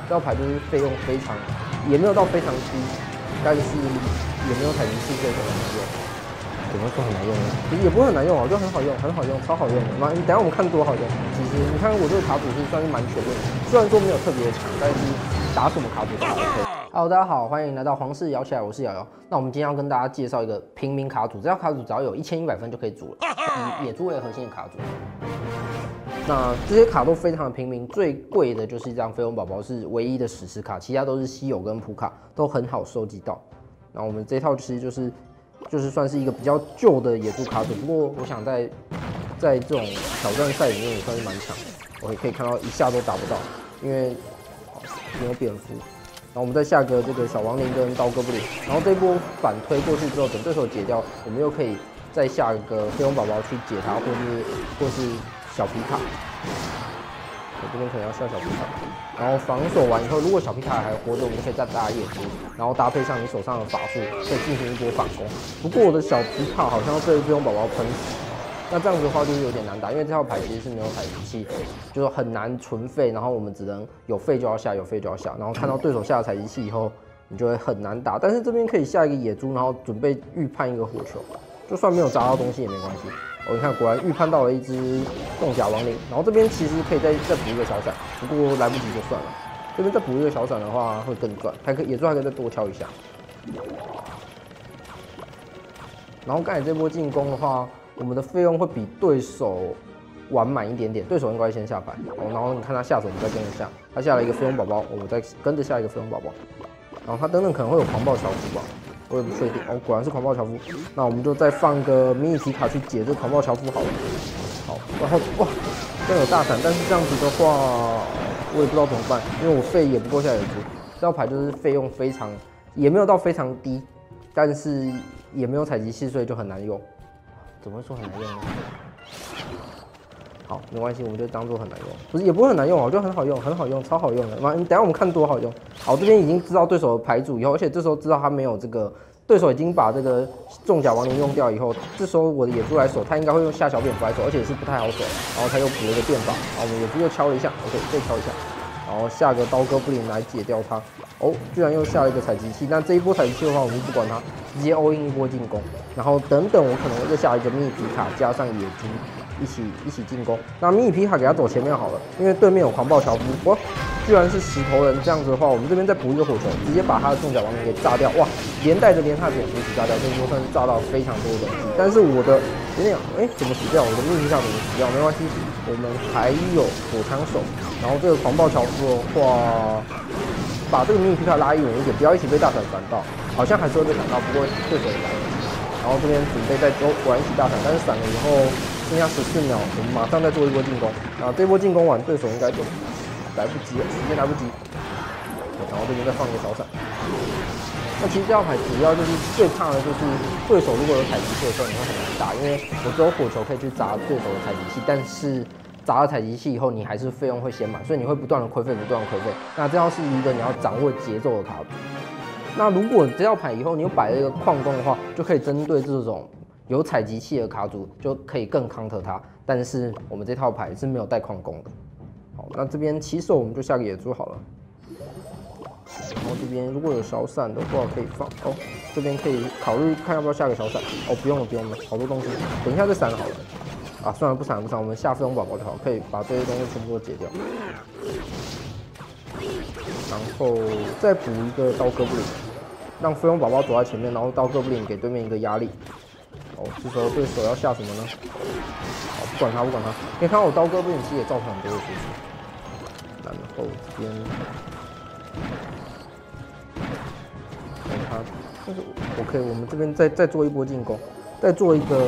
这套牌就是费用非常，也没有到非常低，但是也没有采集器，所以很难用。怎么说很难用呢？其实也不会很难用啊，就很好用，很好用，超好用的。那等下我们看多好用。其实你看我这个卡组是算是蛮全面的，虽然说没有特别强，但是打什么卡组都 OK。Hello， 大家好，欢迎来到皇室摇起来，我是瑶瑶。那我们今天要跟大家介绍一个平民卡组，这套卡组只要有1100分就可以组了，以野猪为核心的卡组。那这些卡都非常的平民，最贵的就是这张飞龙宝宝是唯一的史诗卡，其他都是稀有跟普卡，都很好收集到。那我们这套其实就是算是一个比较旧的野猪卡组，不过我想在这种挑战赛里面也算是蛮强的。我也可以看到一下都打不到，因为没有蝙蝠。然后我们再下个这个小亡灵跟刀哥布林，然后这一波反推过去之后，等对手解掉，我们又可以再下一个飞龙宝宝去解它，或是小皮卡。我这边可能要下小皮卡，然后防守完以后，如果小皮卡还活着，我们就可以再打野猪，然后搭配上你手上的法术，可以进行一波反攻。不过我的小皮卡好像要被飞龙宝宝喷死。那这样子的话就是有点难打，因为这套牌其实是没有采集器，就是很难纯废，然后我们只能有废就要下，有废就要下，然后看到对手下了采集器以后，你就会很难打。但是这边可以下一个野猪，然后准备预判一个火球，就算没有砸到东西也没关系。你看，果然预判到了一只重甲亡灵，然后这边其实可以再补一个小闪，不过来不及就算了。这边再补一个小闪的话会更赚，野猪还可以再多敲一下。然后刚才这波进攻的话，我们的费用会比对手晚满一点点，对手应该先下牌，然后你看他下手，我们再跟着下。他下了一个飞龙宝宝，我们再跟着下一个飞龙宝宝。然后他等等可能会有狂暴樵夫吧，我也不确定。果然是狂暴樵夫，那我们就再放个迷你皮卡去解这狂暴樵夫好了。好，然后哇，真有大闪，但是这样子的话，我也不知道怎么办，因为我费也不够下野猪。这套牌就是费用非常，也没有到非常低，但是也没有采集器，所以就很难用。怎么会说很难用呢？好，没关系，我们就当做很难用，不是也不会很难用哦，就很好用，很好用，超好用的。等一下我们看多好用。好，这边已经知道对手的牌组以后，而且这时候知道他没有这个，对手已经把这个重甲亡灵用掉以后，这时候我的野猪来守，他应该会用下小蝙蝠来守，而且是不太好守。然后他又补了一个变法，然后我们野猪又敲了一下 ，OK， 再敲一下，然后下个刀哥布林来解掉他。居然又下了一个采集器，那这一波采集器的话，我们不管它，直接 all in 一波进攻，然后等等我可能会再下一个迷你皮卡加上野猪一起进攻。那迷你皮卡给他走前面好了，因为对面有狂暴樵夫，哇，居然是石头人，这样子的话，我们这边再补一个火球，直接把他的重甲亡灵给炸掉，哇，连带着连他的蝙蝠一起炸掉，这一波算是炸到非常多的东西。但是我的有点怎么死掉？我的迷你皮卡怎么死掉？没关系，我们还有火枪手，然后这个狂暴樵夫的话。把这个迷你皮卡拉远一点，不要一起被大闪闪到，好像还是会被闪到，不过对手也来了。然后这边准备再果然一起大闪，但是闪了以后剩下14秒，我们马上再做一波进攻。然后这波进攻完，对手应该就来不及了，时间来不及。然后这边再放一个小闪。那其实这套牌主要就是最怕的就是对手如果有采集器的时候，你会很难打，因为我只有火球可以去砸对手的采集器，但是砸了采集器以后，你还是费用会先满，所以你会不断的亏费，不断的亏费。那这套是一个你要掌握节奏的卡组。那如果这套牌以后你有摆了一个矿工的话，就可以针对这种有采集器的卡组，就可以更 counter 它。但是我们这套牌是没有带矿工的。好，那这边起手我们就下个野猪好了。然后这边如果有小闪的话可以放这边可以考虑看要不要下个小闪。不用了，不用了，好多东西，等一下再闪好了。算了，不闪，我们下飞龙宝宝就好，可以把这些东西全部都解掉，然后再补一个刀哥布林，让飞龙宝宝走在前面，然后刀哥布林给对面一个压力。这时候对手要下什么呢？不管他，可以看到我刀哥布林其实也造成很多的输出。然后这边，我们这边再做一波进攻，再做一个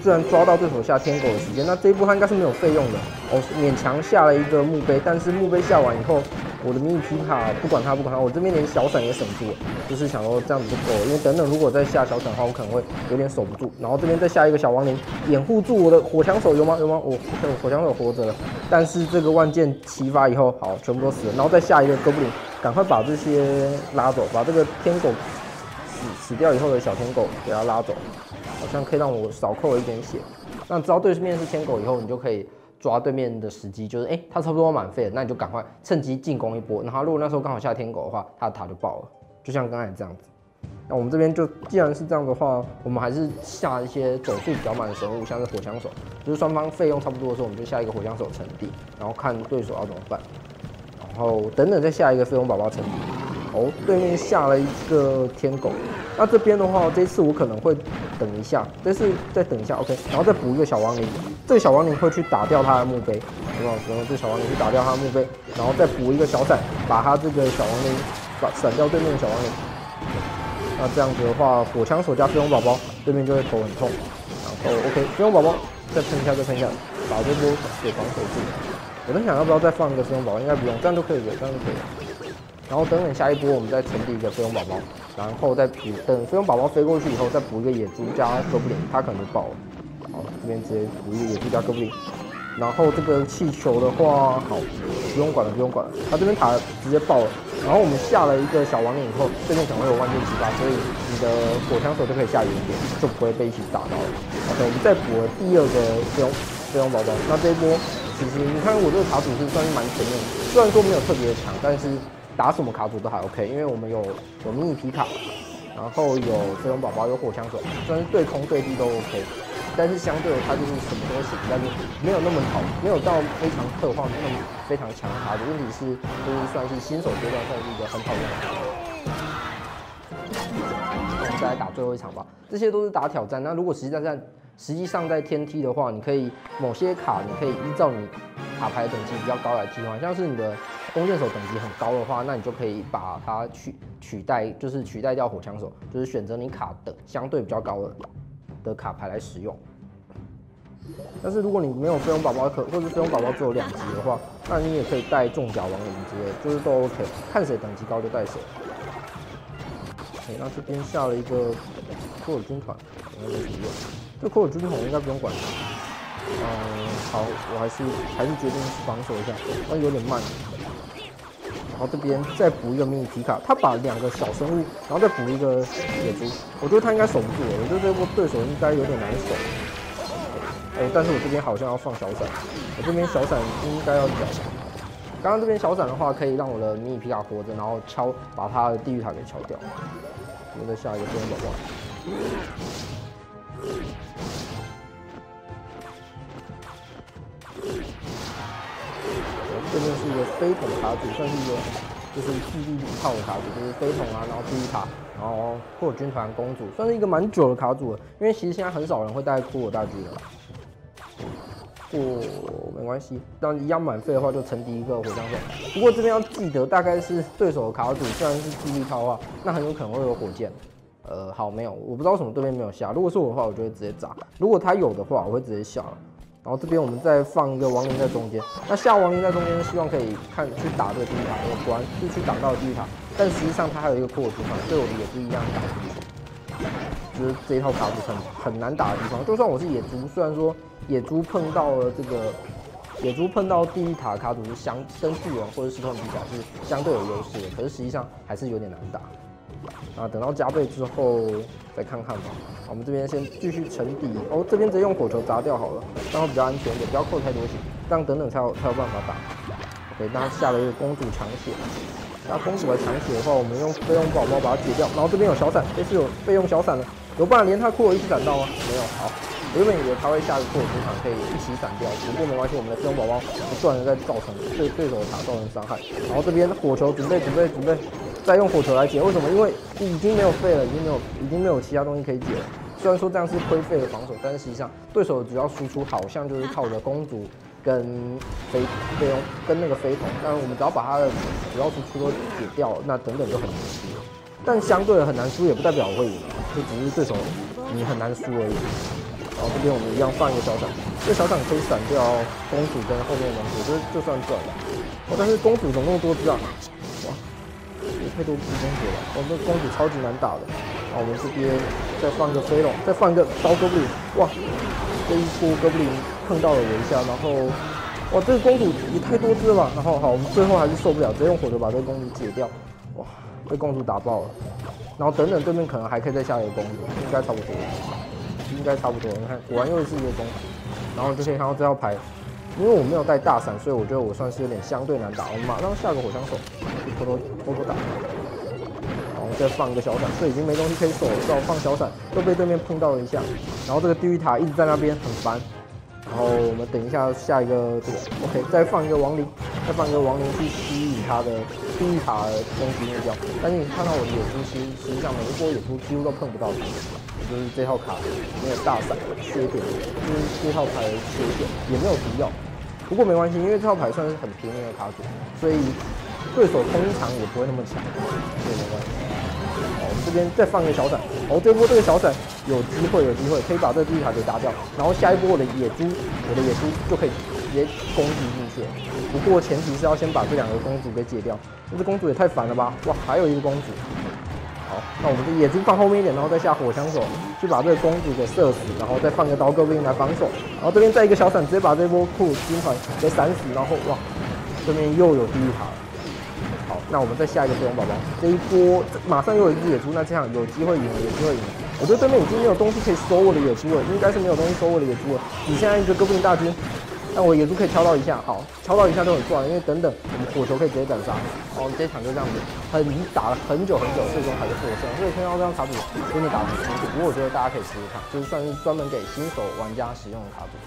居然抓到对手下天狗的时间，那这一波他应该是没有费用的勉强下了一个墓碑，但是墓碑下完以后，我的迷你皮卡不管它，我这边连小闪也省住了，就是想说这样子就够了，因为等等如果再下小闪的话，我可能会有点守不住，然后这边再下一个小亡灵掩护住我的火枪手，有吗？我火枪手活着了，但是这个万箭齐发以后，好，全部都死了，然后再下一个哥布林，赶快把这些拉走，把这个天狗死掉以后的小天狗给它拉走。好像可以让我少扣了一点血。那知道对面是天狗以后，你就可以抓对面的时机，就是他差不多满费了，那你就赶快趁机进攻一波。然后如果那时候刚好下天狗的话，他的塔就爆了，就像刚才这样子。那我们这边就既然是这样的话，我们还是下一些走速比较慢的生物，像是火枪手，就是双方费用差不多的时候，我们就下一个火枪手成地，然后看对手要怎么办，然后等等再下一个飞龙宝宝成地。哦，对面下了一个天狗，那这边的话，这次我可能会等一下，这次再等一下 ，OK， 然后再补一个小亡灵，这个小亡灵会去打掉他的墓碑，有没有？然后这小亡灵去打掉他的墓碑，然后再补一个小闪，把他这个小亡灵闪掉对面的小亡灵。那这样子的话，火枪手加飞龙宝宝，对面就会头很痛。然后 OK， 飞龙宝宝再喷一下，把这波给防守住。我在想要不要再放一个飞龙宝宝，应该不用，这样就可以了，这样就可以了。然后等下一波，我们再成立一个飞龙宝宝，然后再等飞龙宝宝飞过去以后，再补一个野猪加哥布林，他可能就爆了。好，这边直接补一个野猪加哥布林。然后这个气球的话，好，不用管了，他这边塔直接爆了。然后我们下了一个小亡灵以后，对面可能会有万箭齐发，所以你的火枪手就可以下远点，就不会被一起打到了。OK， 我们再补了第二个飞龙宝宝。那这一波其实你看我这个卡组是算是蛮全面的，虽然说没有特别的强，但是打什么卡组都还 OK， 因为我们有迷你皮卡，然后有飞龙宝宝，有火枪手，算是对空对地都 OK。但是相对的，它就是什么都行，但是没有那么好，没有到非常特化那么非常强的卡组。问题是，就是算是新手阶段算是一个很好用的卡组。我们再来打最后一场吧，这些都是打挑战。那如果实际上在天梯的话，你可以某些卡，你可以依照你卡牌等级比较高来替换，像是你的弓箭手等级很高的话，那你就可以把它取代掉火枪手，就是选择你卡等相对比较高的卡牌来使用。但是如果你没有飞龙宝宝或者飞龙宝宝只有2级的话，那你也可以带重甲亡灵之类的，就是都 OK， 看谁等级高就带谁。那这边下了一个库尔军团，应该没什么用。这库尔军团应该不用管它。好，我还是决定防守一下，但有点慢。然后这边再补一个迷你皮卡，他把2个小生物，然后再补一个野猪，我觉得他应该守不住了，我觉得这波对手应该有点难守。但是我这边好像要放小闪，我这边小闪应该要缴。刚刚这边小闪的话，可以让我的迷你皮卡活着，然后把他的地狱塔给敲掉。我们再下一个飞龙宝宝。这边是一个飞桶卡组，算是一个就是地狱炮的卡组，就是飞桶啊，然后地狱塔，然后库尔军团公主，算是一个蛮久的卡组了。因为其实现在很少人会带库尔大军了。没关系，但一样满费的话就成敌一个火枪手。不过这边要记得，大概是对手的卡组虽然是地狱炮的话，那很有可能会有火箭。好，没有，我不知道为什么对面没有下。如果是我的话，我就会直接砸；如果他有的话，我会直接下了。然后这边我们再放一个亡灵在中间，那下亡灵在中间，希望可以去打这个地狱塔。果然是去挡到了地狱塔，但实际上它还有一个库尔军团，对我的野猪一样打出去。就是这一套卡组很难打的地方。就算我是野猪，虽然说野猪碰到地狱塔卡组是跟巨人或者石头人比起来是相对有优势的，可是实际上还是有点难打。啊，等到加倍之后再看看吧。我们这边先继续沉底哦，这边直接用火球砸掉好了，这样会比较安全一点，不要扣太多血，这样等等才有办法打。OK， 那下了一个公主抢血，那公主来抢血的话，我们用备用宝宝把它解掉，然后这边有小闪，这次有备用小闪了，有办法连他库尔一起闪到吗？没有，好。我原本以为他会下个库尔军团可以一起闪掉，不过没关系，我们的飞龙宝宝不断的在造成对手的塔造成伤害。然后这边火球准备，再用火球来解。为什么？因为已经没有废了，已经没有其他东西可以解了。虽然说这样是亏废的防守，但是实际上对手的主要输出好像就是靠着公主跟那个飞桶。那我们只要把他的主要输出都解掉，那等等就很难输。但相对的很难输也不代表我会赢，就只是对手你很难输而已。然后这边我们一样放一个小闪，这个小闪可以闪掉公主跟后面的龙主，就算赚了。但是公主怎么那么多只啊？哇，也太多只公主了。这公主超级难打的。然后我们这边再放一个飞龙，再放一个刀哥布林。哇，这一波哥布林碰到了我一下，然后哇，这个公主也太多只了吧。然后好，我们最后还是受不了，直接用火球把这个公主解掉。哇，被公主打爆了。然后等等对面可能还可以再下一个公主，应该差不多。你看，果然又是一个公主，然后就可以看到这套牌因为我没有带大伞，所以我觉得我算是有点相对难打。我们马上下个火枪手，偷偷打。然后再放一个小伞，这已经没东西可以守了，只好放小伞，又被对面碰到了一下。然后这个地狱塔一直在那边很烦。然后我们等一下下一个这个 OK， 再放一个亡灵，去吸引他的地狱塔的攻击目标。但是你看到我的野猪，实际上每一波野猪几乎都碰不到它，也就是这套卡没有大伞的缺点，就是这套牌的缺点，也没有毒药。不过没关系，因为这套牌算是很便宜的卡组，所以对手通常也不会那么强，所以没关系。好，我们这边再放一个小伞，哦，这波这个小伞有机会可以把这个地狱塔给打掉，然后下一波我的野猪就可以直接攻击进去了。不过前提是要先把这两个公主给解掉，这只公主也太烦了吧！哇，还有一个公主。好，那我们的野猪放后面一点，然后再下火枪手去把这个公主给射死，然后再放个刀戈兵来防守，然后这边再一个小伞直接把这波库鲁军团给闪死，然后哇，这边又有地狱塔了。好，那我们再下一个飞龙宝宝，这一波马上又有一只野猪，那这样有机会赢了，我觉得对面已经没有东西可以收我的野猪了，应该是没有东西收我的野猪了，只剩下一个哥布林大军。但我野猪可以敲到一下，好，敲到一下就很赚，因为等等我们火球可以直接斩杀。哦，这一场就这样子，打了很久，最终还是获胜。所以看到这张卡组真的打得很辛苦，不过我觉得大家可以试试看，就是算是专门给新手玩家使用的卡组。